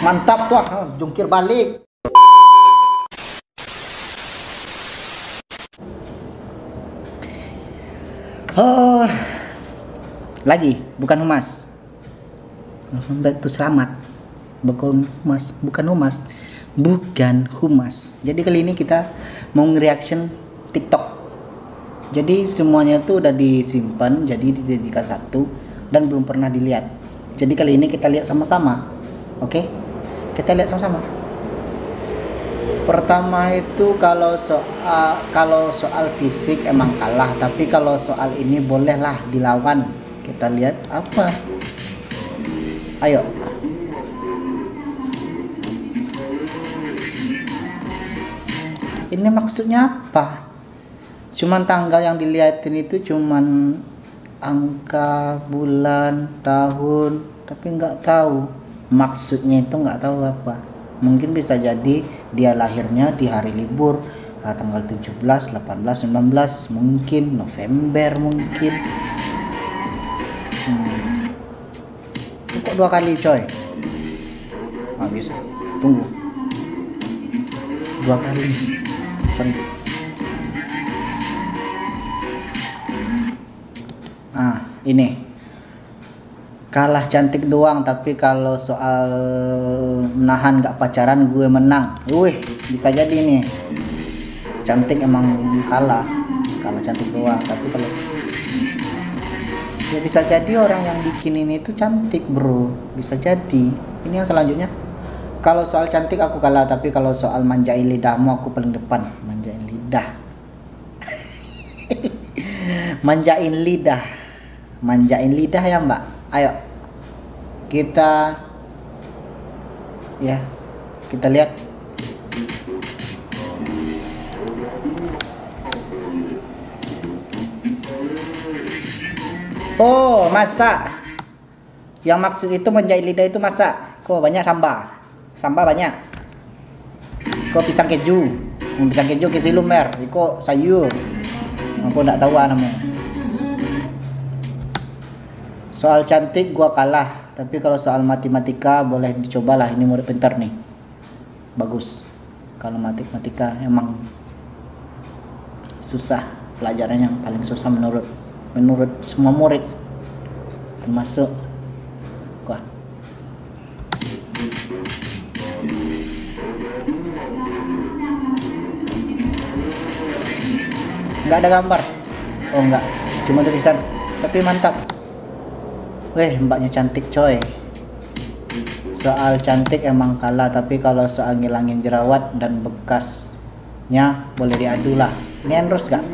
Mantap tuh, jungkir balik. Oh, lagi bukan humas. Itu selamat. Bukan humas, bukan humas. Jadi kali ini kita mau nge-reaction TikTok. Jadi semuanya tuh udah disimpan, jadi dijadikan satu dan belum pernah dilihat. Jadi kali ini kita lihat sama-sama. Oke? Kita lihat sama-sama. Pertama itu kalau soal fisik emang kalah, tapi kalau soal ini bolehlah dilawan. Kita lihat apa. Ayo. Ini maksudnya apa? Cuman tanggal yang dilihatin itu cuman angka, bulan, tahun, tapi nggak tahu maksudnya, itu nggak tahu apa. Mungkin bisa jadi dia lahirnya di hari libur, tanggal 17, 18, 19, mungkin November mungkin. Kok 2 kali coy? Nggak bisa, tunggu 2 kali. Sorry. Ini kalah cantik doang, tapi kalau soal nahan gak pacaran gue menang. Wih, bisa jadi nih cantik emang kalah cantik doang, tapi kalau ya bisa jadi orang yang bikin ini tuh cantik bro, bisa jadi. Ini yang selanjutnya, kalau soal cantik aku kalah, tapi kalau soal manjain lidahmu aku paling depan. Manjain lidah manjain lidah ya mbak. Ayo kita lihat. Oh, masak. Yang maksud itu menjahit lidah itu masak. Kok banyak sambal banyak. Kok pisang keju kisi lumer. Kok sayur. Aku enggak tahu namanya. Soal cantik gua kalah, tapi kalau soal matematika boleh dicobalah. Ini murid pintar nih, bagus. Kalau matematika emang susah, pelajaran yang paling susah menurut semua murid, termasuk gua. Nggak ada gambar. Oh enggak, cuma tulisan, tapi mantap. Weh, mbaknya cantik coy. Soal cantik emang kalah, tapi kalau soal ngilangin jerawat dan bekasnya boleh diadu lah. Ini endorse gak?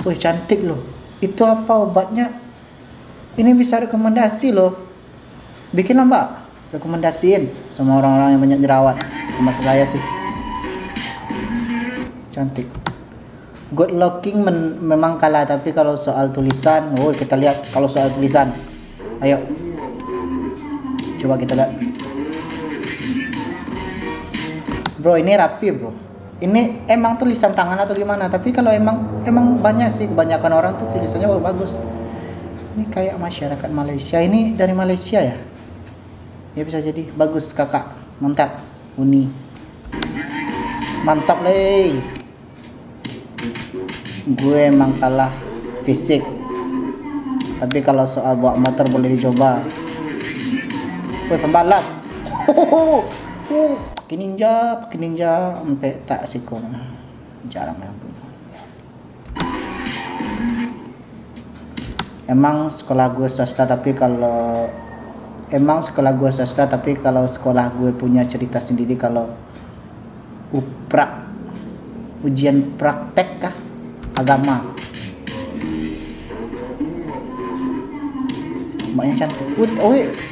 Wih, cantik loh. Itu apa obatnya? Ini bisa rekomendasi loh. Bikinlah mbak, rekomendasiin sama orang-orang yang banyak jerawat. Termasuk saya sih. Cantik. Good looking memang kalah, tapi kalau soal tulisan, kita lihat kalau soal tulisan. Ayo, coba kita lihat. Bro, ini rapi bro. Ini emang tulisan tangan atau gimana? Tapi kalau emang banyak sih, kebanyakan orang tuh tulisannya bagus. Ini kayak masyarakat Malaysia. Ini dari Malaysia ya? Ya bisa jadi. Bagus kakak, mantap. Uni, mantap leh. Gue emang kalah fisik, tapi kalau soal bawa motor boleh dicoba. Woi pembalap, pakai ninja sampai tak siko, jarang ya. Emang sekolah gue swasta, tapi kalau sekolah gue punya cerita sendiri. Kalau ujian praktek kah agama. Mbaknya cantik.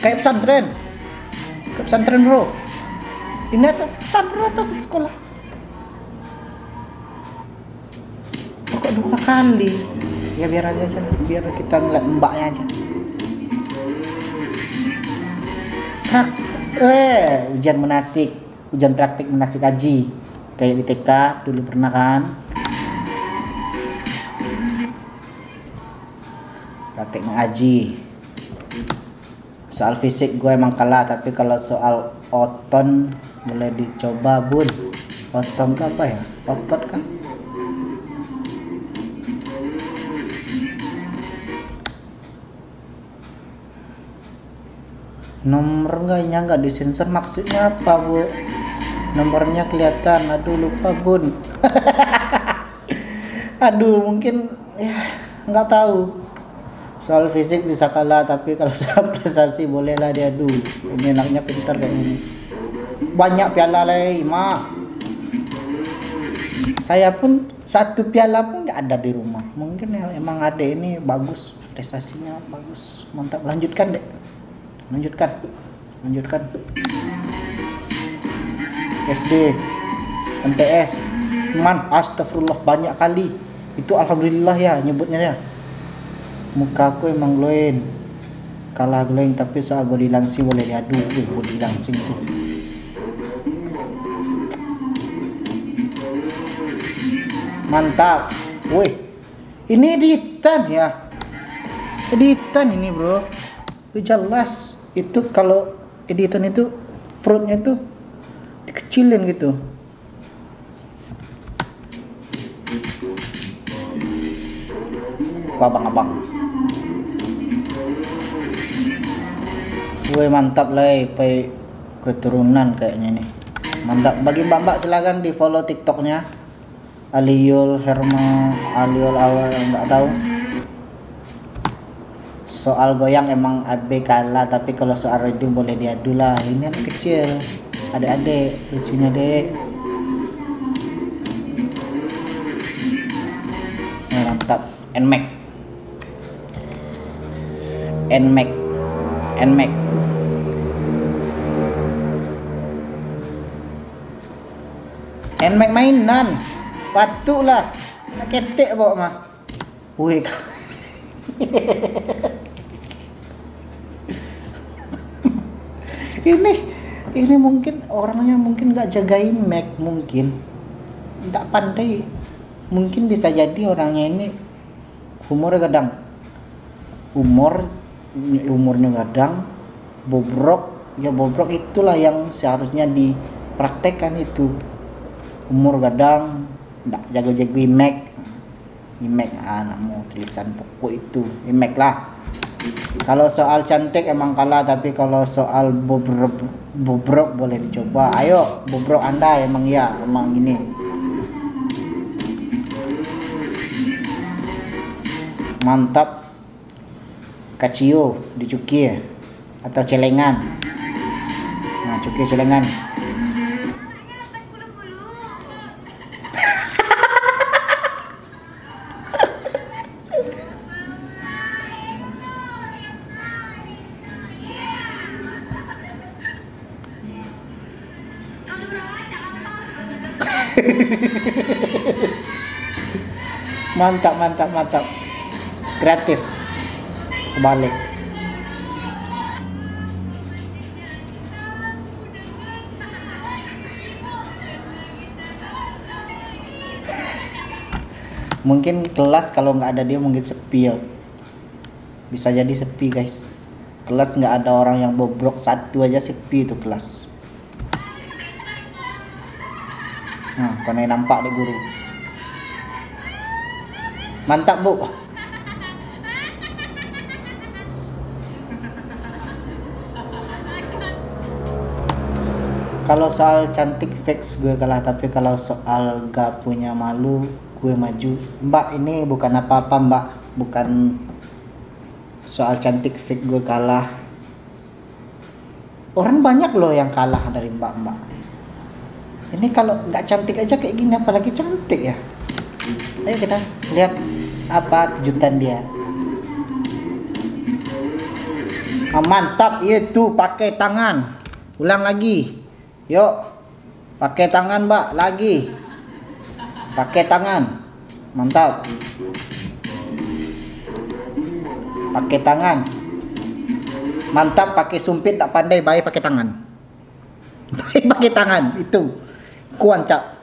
Kayak pesantren bro. Ini atau pesantren atau sekolah? Kok 2 kali? Ya biar kita ngeliat mbaknya aja. Ujian praktik menasik haji, kayak di TK dulu pernah kan. Praktek mengaji. Soal fisik gue emang kalah, tapi kalau soal oton boleh dicoba bun. Oton ke apa ya? Otot kan? Nomornya nggak disensor, maksudnya apa bu? Nomornya kelihatan, aduh lupa bun. Aduh mungkin ya nggak tahu. Soal fisik bisa kalah, tapi kalau soal prestasi bolehlah diadu. Ini anaknya pintar kayak ini. Banyak piala lah mak. Saya pun satu piala pun nggak ada di rumah. Mungkin ya, emang adek ini bagus, prestasinya bagus, mantap. Lanjutkan dek. Lanjutkan. SD, MTS, man, astagfirullah banyak kali. Itu alhamdulillah ya nyebutnya ya. Muka aku emang glowing, kalah glowing, tapi soal body langsing boleh diadu. Body langsing tuh mantap. Wih, ini editan ya, editan ini bro. Itu jelas. Itu kalau editan itu perutnya itu dikecilin gitu. Kok abang-abang. Woi mantap lah, keturunan kayaknya nih. Mantap. Bagi mbak-mbak silakan di follow TikToknya Aliul Herma, Aliul Awal, nggak tahu. Soal goyang emang AB kalah, tapi kalau soal reading boleh diadu lah. Ini anak kecil, adik-adik, lucunya dek. Nah, mantap. NMAX mainan, patuk lah, nak ketek bawa mah. Wih. ini mungkin orangnya mungkin nggak jagain Mac, mungkin nggak pandai, mungkin bisa jadi orangnya ini umurnya kadang bobrok itulah yang seharusnya dipraktekkan itu. Umur kadang nggak jago-jago imek anakmu tulisan pokok itu imek lah. Kalau soal cantik emang kalah, tapi kalau soal bobrok boleh dicoba. Ayo bobrok anda emang ini. Mantap. Kacio dicuki ya? Atau celengan. Nah, cuki celengan. Mantap. Kreatif. Kebalik. Mungkin kelas kalau nggak ada dia mungkin sepi ya. Bisa jadi sepi guys. Kelas nggak ada orang yang bobrok satu aja sepi itu kelas. Nah, karena nampak deh guru. Mantap bu. Kalau soal cantik fix gue kalah, tapi kalau soal gak punya malu gue maju. Mbak, ini bukan apa-apa mbak, bukan soal cantik fix gue kalah. Orang banyak loh yang kalah dari mbak-mbak. Ini kalau nggak cantik aja kayak gini, apalagi cantik ya. Ayo kita lihat apa kejutan dia. Mantap, itu pakai tangan. Ulang lagi. Yuk, pakai tangan mbak, lagi. Pakai tangan. Mantap. Pakai tangan. Mantap, pakai sumpit tak pandai, baik pakai tangan. Baik pakai tangan, itu. Kuancap.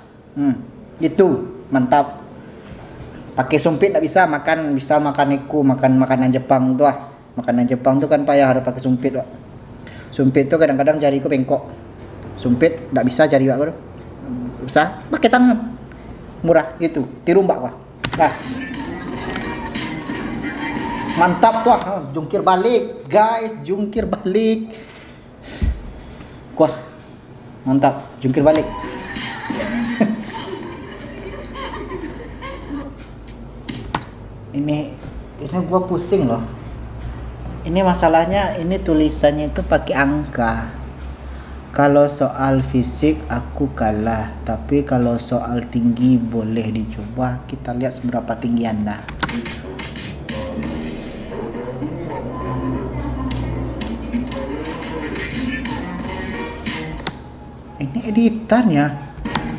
Itu, mantap. Pakai sumpit tak bisa makan iku, makan makanan Jepang tuh ah. Makanan Jepang tuh kan payah, harus pakai sumpit, Wak. Sumpit tuh kadang-kadang jariku bengkok. Sumpit nggak bisa jari Wak, bro. Bisa pakai tangan. Murah itu, tirumbak, Wak. Nah. Mantap tuh, jungkir balik, guys, jungkir balik. Wah, mantap, jungkir balik. ini gua pusing loh. Ini masalahnya, ini tulisannya itu pakai angka. Kalau soal fisik aku kalah, tapi kalau soal tinggi boleh dicoba. Kita lihat seberapa tinggi Anda. Ini editan ya.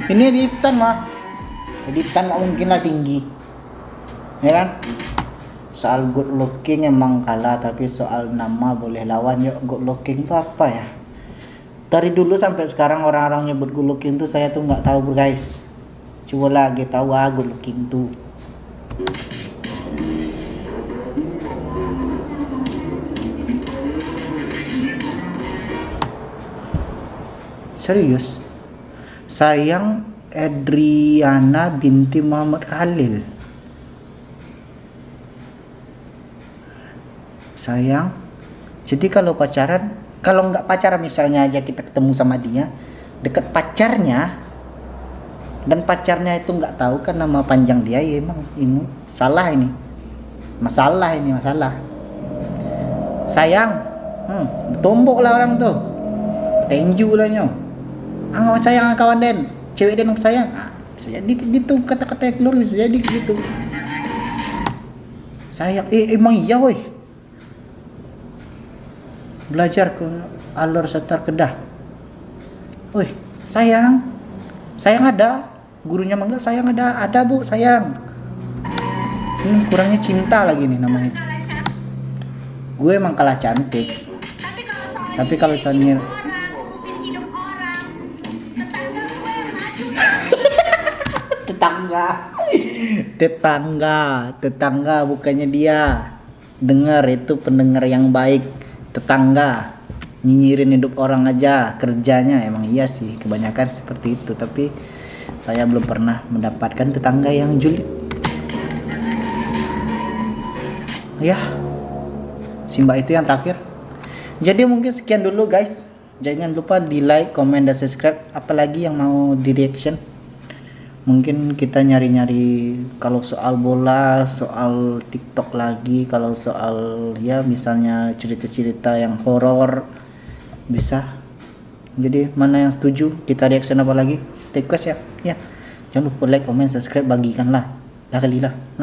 Ini editan mah. Editan nggak mungkin lah tinggi. Ya kan? Soal good looking emang kalah, tapi soal nama boleh lawan. Yuk, good looking itu apa ya? Dari dulu sampai sekarang orang-orang nyebut good looking tuh saya tuh nggak tahu, guys. Coba lagi tahu good looking tuh. Serius? Sayang Adriana binti Muhammad Khalil. Sayang. Jadi kalau pacaran, kalau nggak pacaran misalnya aja kita ketemu sama dia, deket pacarnya, dan pacarnya itu nggak tahu kan nama panjang dia, ya emang ini salah ini. Masalah ini, masalah. Sayang. Tombok lah orang tuh. Tenju lah nyo. Nggak sayang kawan Den, cewek Den sayang. Bisa jadi gitu kata-kata yang keluar, bisa jadi gitu. Sayang, emang iya woi. Belajar ke alur setar Kedah. Woi, sayang ada. Gurunya manggil sayang ada bu, sayang. Kurangnya cinta lagi nih namanya. Gue emang kalah cantik. Tapi kalau Sanir tetangga bukannya dia. Dengar, itu pendengar yang baik. Tetangga nyinyirin hidup orang aja kerjanya. Emang iya sih, kebanyakan seperti itu, tapi saya belum pernah mendapatkan tetangga yang julid. Ya, Simba itu yang terakhir. Jadi mungkin sekian dulu guys. Jangan lupa di like, comment, dan subscribe. Apalagi yang mau di reaction. Mungkin kita nyari-nyari kalau soal bola, soal TikTok lagi, kalau soal ya misalnya cerita-cerita yang horor bisa. Jadi mana yang setuju kita reaction apa lagi? Request ya. Ya. Jangan lupa like, comment, subscribe, bagikanlah. Lah kali lah. Nah.